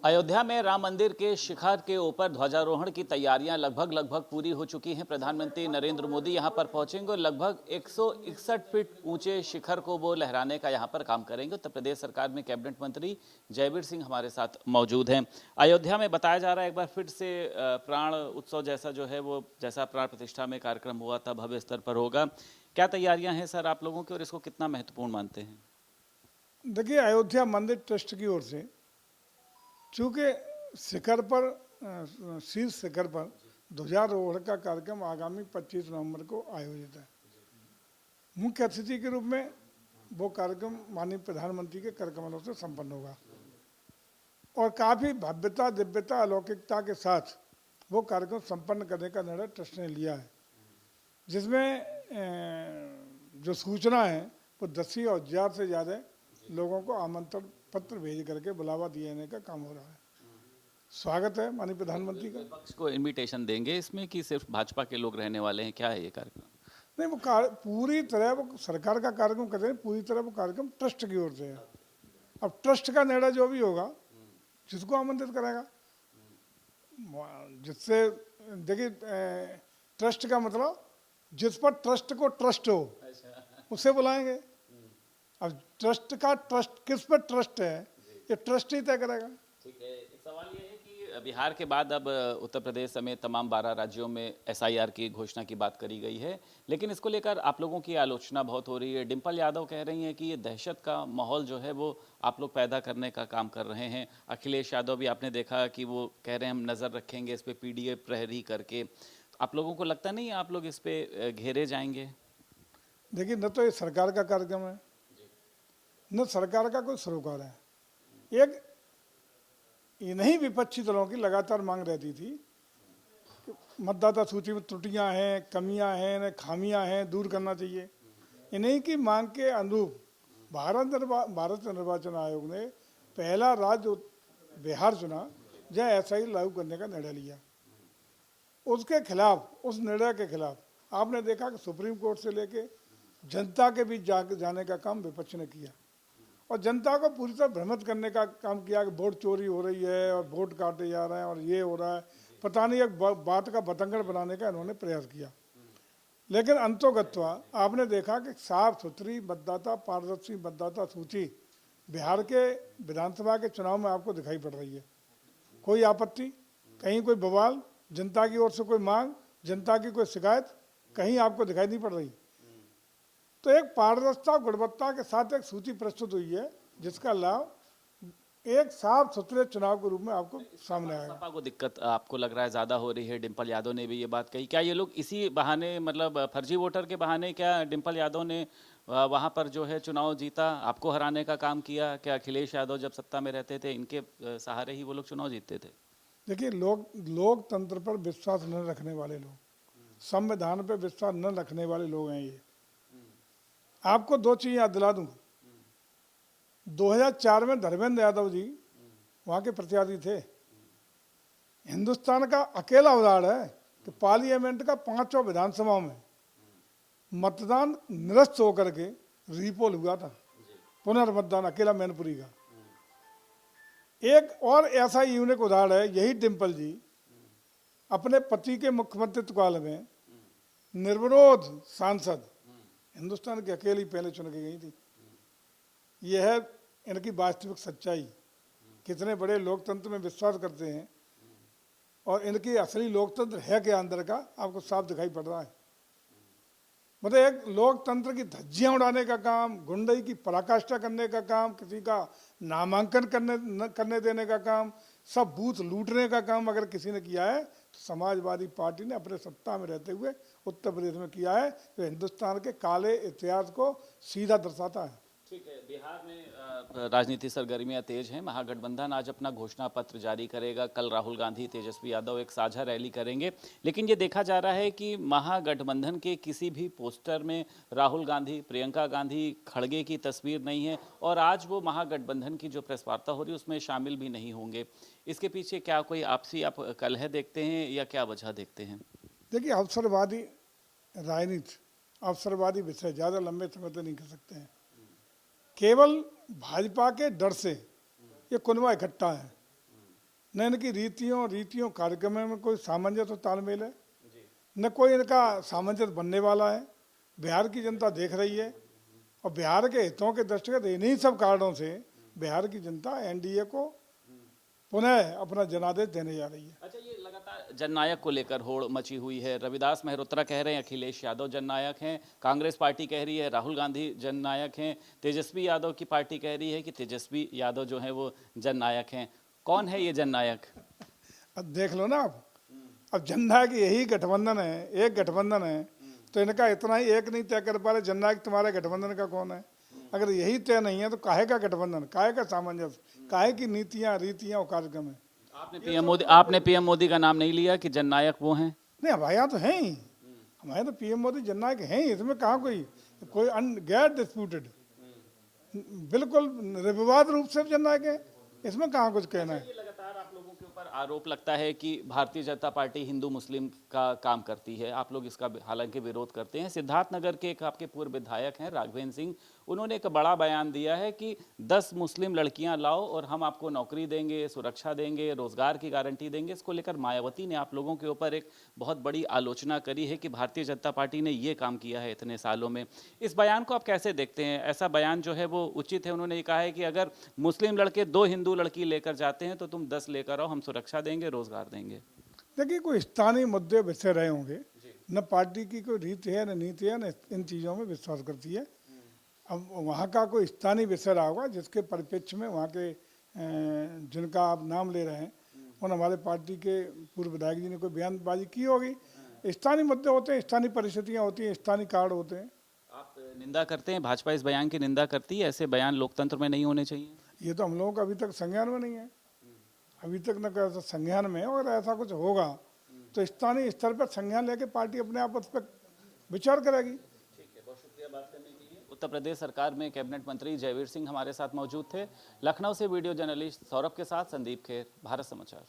अयोध्या में राम मंदिर के शिखर के ऊपर ध्वजारोहण की तैयारियां लगभग पूरी हो चुकी हैं। प्रधानमंत्री नरेंद्र मोदी यहां पर पहुंचेंगे और लगभग 161 फीट ऊंचे शिखर को वो लहराने का यहां पर काम करेंगे। उत्तर प्रदेश सरकार में कैबिनेट मंत्री जयवीर सिंह हमारे साथ मौजूद हैं। अयोध्या में बताया जा रहा है एक बार फिर से प्राण उत्सव जैसा जो है वो जैसा प्राण प्रतिष्ठा में कार्यक्रम हुआ था भव्य स्तर पर होगा। क्या तैयारियां हैं सर आप लोगों की और इसको कितना महत्वपूर्ण मानते हैं? देखिए, अयोध्या मंदिर ट्रस्ट की ओर से चूँकि शिखर पर शीर्ष शिखर पर ध्वजारोहण का कार्यक्रम आगामी 25 नवंबर को आयोजित है। मुख्य अतिथि के रूप में वो कार्यक्रम माननीय प्रधानमंत्री के कर कमलों से संपन्न होगा और काफ़ी भव्यता दिव्यता अलौकिकता के साथ वो कार्यक्रम संपन्न करने का निर्णय ट्रस्ट ने लिया है, जिसमें जो सूचना है वो 10,000 से ज़्यादा लोगों को आमंत्रण पत्र भेज करके बुलावा देने का काम हो रहा है। स्वागत है माननीय प्रधानमंत्री का। विपक्ष को इनविटेशन देंगे इसमें कि सिर्फ भाजपा के लोग रहने वाले हैं? क्या है ये कार्यक्रम? नहीं, वो पूरी तरह वो सरकार का कार्यक्रम कहते हैं, पूरी तरह वो कार्यक्रम ट्रस्ट की ओर से है। अब ट्रस्ट का निर्णय जो भी होगा जिसको आमंत्रित करेगा, जिससे देखिए ट्रस्ट का मतलब जिस पर ट्रस्ट को ट्रस्ट हो उसे बुलाएंगे। अब ट्रस्ट का ट्रस्ट किस पर ट्रस्ट है ये ट्रस्ट ही तय करेगा। ठीक है, एक सवाल ये है कि बिहार के बाद अब उत्तर प्रदेश समेत तमाम 12 राज्यों में SIR की घोषणा की बात करी गई है, लेकिन इसको लेकर आप लोगों की आलोचना बहुत हो रही है। डिम्पल यादव कह रही हैं कि ये दहशत का माहौल जो है वो आप लोग पैदा करने का काम कर रहे हैं। अखिलेश यादव भी आपने देखा कि वो कह रहे हैं हम नज़र रखेंगे इस पर PDF प्रहरी करके। तो आप लोगों को लगता नहीं आप लोग इस पर घेरे जाएंगे? देखिए, न तो ये सरकार का कार्यक्रम है न सरकार का कोई सरोकार है। एक इन्हीं विपक्षी दलों की लगातार मांग रहती थी कि मतदाता सूची में त्रुटियां हैं, कमियां हैं, खामियां हैं, दूर करना चाहिए। इन्हीं की मांग के अनुरूप भारत निर्वाचन आयोग ने पहला राज्य बिहार चुना जहाँ SI लागू करने का निर्णय लिया। उसके खिलाफ, उस निर्णय के खिलाफ आपने देखा कि सुप्रीम कोर्ट से लेके जनता के बीच जाने का काम विपक्ष ने किया और जनता को पूरी तरह भ्रमित करने का काम किया कि वोट चोरी हो रही है और वोट काटे जा रहे हैं और ये हो रहा है, पता नहीं एक बात का बतंगड़ बनाने का इन्होंने प्रयास किया। लेकिन अंतोगत्वा आपने देखा कि साफ सुथरी मतदाता, पारदर्शी मतदाता सूची बिहार के विधानसभा के चुनाव में आपको दिखाई पड़ रही है। कोई आपत्ति, कहीं कोई बवाल, जनता की ओर से कोई मांग, जनता की कोई शिकायत कहीं आपको दिखाई नहीं पड़ रही। तो एक पारदर्शिता गुणवत्ता के साथ एक सूची प्रस्तुत हुई है जिसका लाभ एक साफ सुथरे चुनाव के रूप में आपको सामने आएगा। सपा को दिक्कत आपको लग रहा है ज़्यादा हो रही है? डिम्पल यादव ने भी ये बात कही। क्या ये लोग इसी बहाने, मतलब फर्जी वोटर के बहाने, क्या डिम्पल यादव ने वहाँ पर जो है चुनाव जीता, आपको हराने का काम किया? क्या अखिलेश यादव जब सत्ता में रहते थे इनके सहारे ही वो लोग चुनाव जीतते थे? देखिए, लोकतंत्र पर विश्वास न रखने वाले लोग, संविधान पर विश्वास न रखने वाले लोग हैं ये। आपको दो चीज़ याद दिला दूँ। 2004 में धर्मेंद्र यादव जी वहाँ के प्रत्याशी थे। हिंदुस्तान का अकेला उदाहरण है कि पार्लियामेंट का 5 विधानसभाओं में मतदान निरस्त होकर के रीपोल हुआ था, पुनर्मतदान अकेला मैनपुरी का। एक और ऐसा यूनिक उदाहरण है, यही डिम्पल जी अपने पति के मुख्यमंत्रित्व काल में निर्विरोध सांसद हिंदुस्तान की अकेली पहले चुन के गई थी। यह है इनकी वास्तविक सच्चाई, कितने बड़े लोकतंत्र में विश्वास करते हैं और इनकी असली लोकतंत्र है क्या अंदर का आपको साफ दिखाई पड़ रहा है। मतलब एक लोकतंत्र की धज्जियां उड़ाने का काम, गुंडई की पराकाष्ठा करने का काम, किसी का नामांकन करने देने का काम, सब बूथ लूटने का काम अगर किसी ने किया है तो समाजवादी पार्टी ने अपने सत्ता में रहते हुए उत्तर प्रदेश में किया है, जो हिंदुस्तान के काले इतिहास को सीधा दर्शाता है। ठीक है, बिहार में राजनीतिक सरगर्मियां तेज हैं। महागठबंधन आज अपना घोषणा पत्र जारी करेगा। कल राहुल गांधी, तेजस्वी यादव एक साझा रैली करेंगे, लेकिन ये देखा जा रहा है कि महागठबंधन के किसी भी पोस्टर में राहुल गांधी, प्रियंका गांधी, खड़गे की तस्वीर नहीं है और आज वो महागठबंधन की जो प्रेस वार्ता हो रही है उसमें शामिल भी नहीं होंगे। इसके पीछे क्या कोई आपसी आप कलह देखते हैं या क्या वजह देखते हैं? देखिए, अवसरवादी राजनीति, अवसरवादी विषय ज़्यादा लंबे समय तक नहीं कर सकते हैं। केवल भाजपा के डर से ये कुनबा इकट्ठा है न इनकी रीतियों कार्यक्रमों में कोई सामंजस्य और तालमेल है, न कोई इनका सामंजस्य बनने वाला है। बिहार की जनता देख रही है और बिहार के हितों के दृष्टिगत इन्हीं सब कारणों से बिहार की जनता एनडीए को पुनः अपना जनादेश देने जा रही है। अच्छा, ये लगातार जननायक को लेकर होड़ मची हुई है। रविदास मेहरोत्रा कह रहे हैं अखिलेश यादव जननायक हैं, कांग्रेस पार्टी कह रही है राहुल गांधी जननायक हैं, तेजस्वी यादव की पार्टी कह रही है कि तेजस्वी यादव जो है वो जननायक हैं। कौन है ये जननायक? अब देख लो ना आप, अब जननायक यही गठबंधन है, एक गठबंधन है, तो इनका इतना ही एक नहीं तय कर पा रहे जननायक तुम्हारे गठबंधन का कौन है। अगर यही तय नहीं है तो काहे का गठबंधन, काहे का सामंजस्य, काहे की नीतियां रीतियां और कार्यक्रम है। आपने पीएम मोदी का नाम नहीं लिया कि जननायक वो हैं? नहीं, हमारे यहाँ तो है ही, हमारे तो पीएम मोदी जननायक हैं ही, इसमें कहाँ कोई गैर डिस्प्यूटेड, बिल्कुल निर्विवाद रूप से जननायक है, इसमें कहाँ कुछ कहना है। ये लगातार आप लोगों के ऊपर आरोप लगता है कि भारतीय जनता पार्टी हिंदू मुस्लिम का काम करती है, आप लोग इसका हालांकि विरोध करते हैं। सिद्धार्थनगर के एक आपके पूर्व विधायक हैं राघवेंद्र सिंह, उन्होंने एक बड़ा बयान दिया है कि 10 मुस्लिम लड़कियां लाओ और हम आपको नौकरी देंगे, सुरक्षा देंगे, रोजगार की गारंटी देंगे। इसको लेकर मायावती ने आप लोगों के ऊपर एक बहुत बड़ी आलोचना करी है कि भारतीय जनता पार्टी ने ये काम किया है इतने सालों में। इस बयान को आप कैसे देखते हैं? ऐसा बयान जो है वो उचित है? उन्होंने ये कहा है कि अगर मुस्लिम लड़के 2 हिंदू लड़की लेकर जाते हैं तो तुम 10 लेकर आओ, हम सुरक्षा देंगे, रोजगार देंगे। देखिए, कोई स्थानीय मुद्दे विषय रहे होंगे, न पार्टी की कोई रीति है न नीति है, न इन चीज़ों में विश्वास करती है। अब वहाँ का कोई स्थानीय विषय रहा होगा जिसके परिप्रेक्ष्य में वहाँ के जिनका आप नाम ले रहे हैं उन हमारे पार्टी के पूर्व विधायक जी ने कोई बयानबाजी की होगी। स्थानीय मुद्दे होते हैं, स्थानीय परिस्थितियाँ होती हैं, स्थानीय कारण होते हैं। आप निंदा करते हैं, भाजपा इस बयान की निंदा करती है? ऐसे बयान लोकतंत्र में नहीं होने चाहिए? ये तो हम लोगों का अभी तक संज्ञान में नहीं है, अभी तक न कैसा संज्ञान में है। और ऐसा कुछ होगा तो स्थानीय स्तर पर संज्ञान लेके पार्टी अपने आप उस पर विचार करेगी। ठीक है, बहुत शुक्रिया बात करने के लिए। उत्तर प्रदेश सरकार में कैबिनेट मंत्री जयवीर सिंह हमारे साथ मौजूद थे। लखनऊ से वीडियो जर्नलिस्ट सौरभ के साथ संदीप खेर, भारत समाचार।